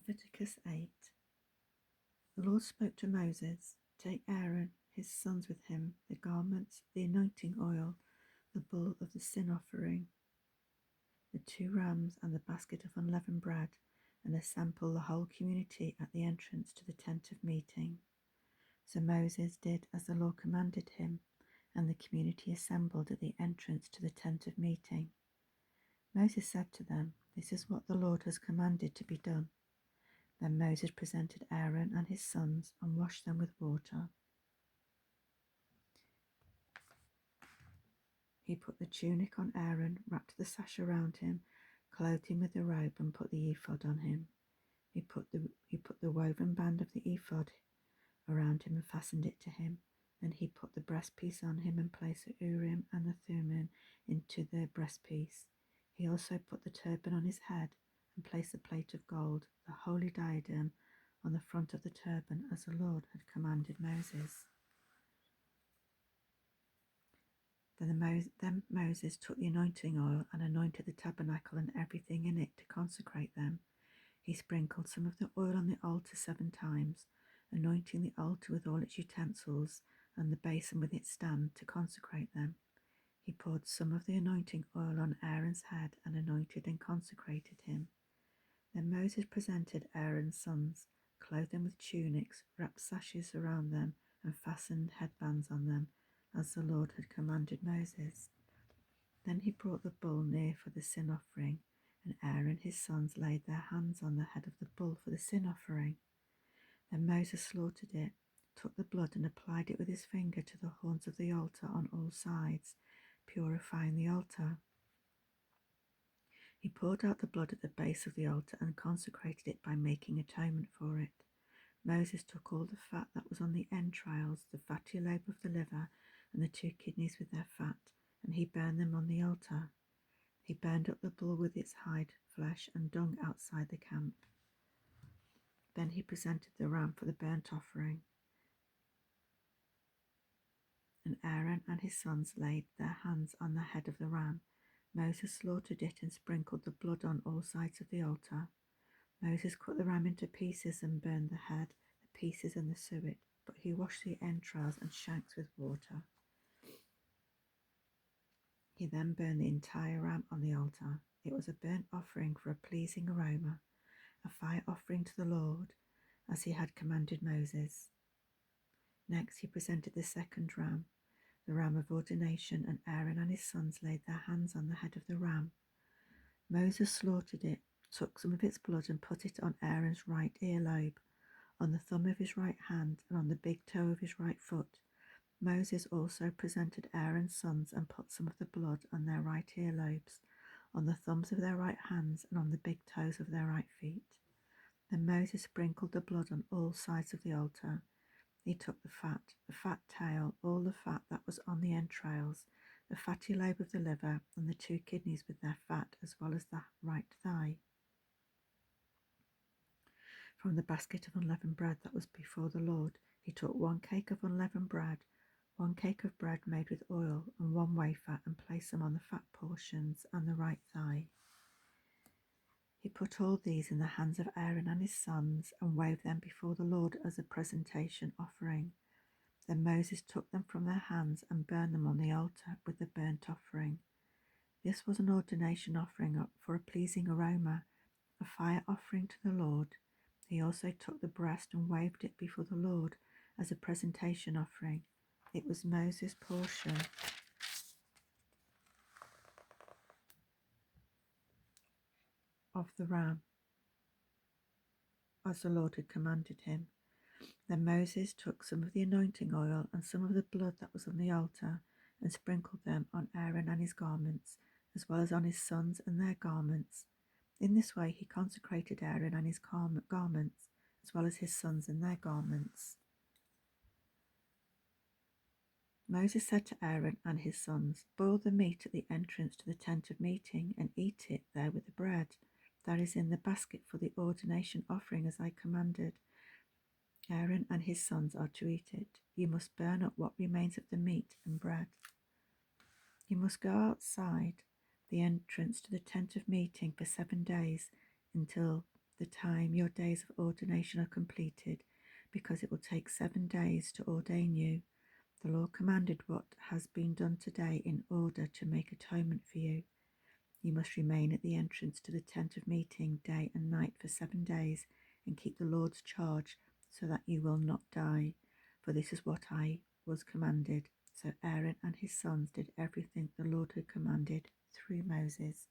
Leviticus 8. The Lord spoke to Moses, "Take Aaron, his sons with him, the garments, the anointing oil, the bull of the sin offering, the 2 rams, and the basket of unleavened bread, and assemble the whole community at the entrance to the tent of meeting." So Moses did as the Lord commanded him, and the community assembled at the entrance to the tent of meeting. Moses said to them, "This is what the Lord has commanded to be done." Then Moses presented Aaron and his sons and washed them with water. He put the tunic on Aaron, wrapped the sash around him, clothed him with the robe, and put the ephod on him. He put the woven band of the ephod around him and fastened it to him. Then he put the breastpiece on him and placed the Urim and the Thummim into the breastpiece. He also put the turban on his head and placed the plate of gold, the holy diadem, on the front of the turban, as the Lord had commanded Moses. Then Moses took the anointing oil and anointed the tabernacle and everything in it to consecrate them. He sprinkled some of the oil on the altar 7 times, anointing the altar with all its utensils and the basin with its stand to consecrate them. He poured some of the anointing oil on Aaron's head and anointed and consecrated him. Then Moses presented Aaron's sons, clothed them with tunics, wrapped sashes around them, and fastened headbands on them, as the Lord had commanded Moses. Then he brought the bull near for the sin offering, and Aaron and his sons laid their hands on the head of the bull for the sin offering. Then Moses slaughtered it, took the blood and applied it with his finger to the horns of the altar on all sides, purifying the altar. He poured out the blood at the base of the altar and consecrated it by making atonement for it. Moses took all the fat that was on the entrails, the fatty lobe of the liver, and the 2 kidneys with their fat, and he burned them on the altar. He burned up the bull with its hide, flesh, and dung outside the camp. Then he presented the ram for the burnt offering, and Aaron and his sons laid their hands on the head of the ram. Moses slaughtered it and sprinkled the blood on all sides of the altar. Moses cut the ram into pieces and burned the head, the pieces, and the suet, but he washed the entrails and shanks with water. He then burned the entire ram on the altar. It was a burnt offering for a pleasing aroma, a fire offering to the Lord, as he had commanded Moses. Next he presented the 2nd ram, the ram of ordination, and Aaron and his sons laid their hands on the head of the ram. Moses slaughtered it, took some of its blood and put it on Aaron's right earlobe, on the thumb of his right hand, and on the big toe of his right foot. Moses also presented Aaron's sons and put some of the blood on their right earlobes, on the thumbs of their right hands, and on the big toes of their right feet. Then Moses sprinkled the blood on all sides of the altar. He took the fat tail, all the fat that was on the entrails, the fatty lobe of the liver, and the 2 kidneys with their fat, as well as the right thigh. From the basket of unleavened bread that was before the Lord, he took 1 cake of unleavened bread, 1 cake of bread made with oil, and 1 wafer, and placed them on the fat portions and the right thigh. He put all these in the hands of Aaron and his sons, and waved them before the Lord as a presentation offering. Then Moses took them from their hands and burned them on the altar with the burnt offering. This was an ordination offering for a pleasing aroma, a fire offering to the Lord. He also took the breast and waved it before the Lord as a presentation offering. It was Moses' portion of the ram, as the Lord had commanded him. Then Moses took some of the anointing oil and some of the blood that was on the altar and sprinkled them on Aaron and his garments, as well as on his sons and their garments. In this way he consecrated Aaron and his garments, as well as his sons and their garments. Moses said to Aaron and his sons, "Boil the meat at the entrance to the tent of meeting and eat it there with the bread that is in the basket for the ordination offering, as I commanded. Aaron and his sons are to eat it. You must burn up what remains of the meat and bread. You must go outside the entrance to the tent of meeting for 7 days until the time your days of ordination are completed, because it will take 7 days to ordain you. The Lord commanded what has been done today in order to make atonement for you. You must remain at the entrance to the tent of meeting day and night for 7 days and keep the Lord's charge so that you will not die. For this is what I was commanded. So Aaron and his sons did everything the Lord had commanded through Moses.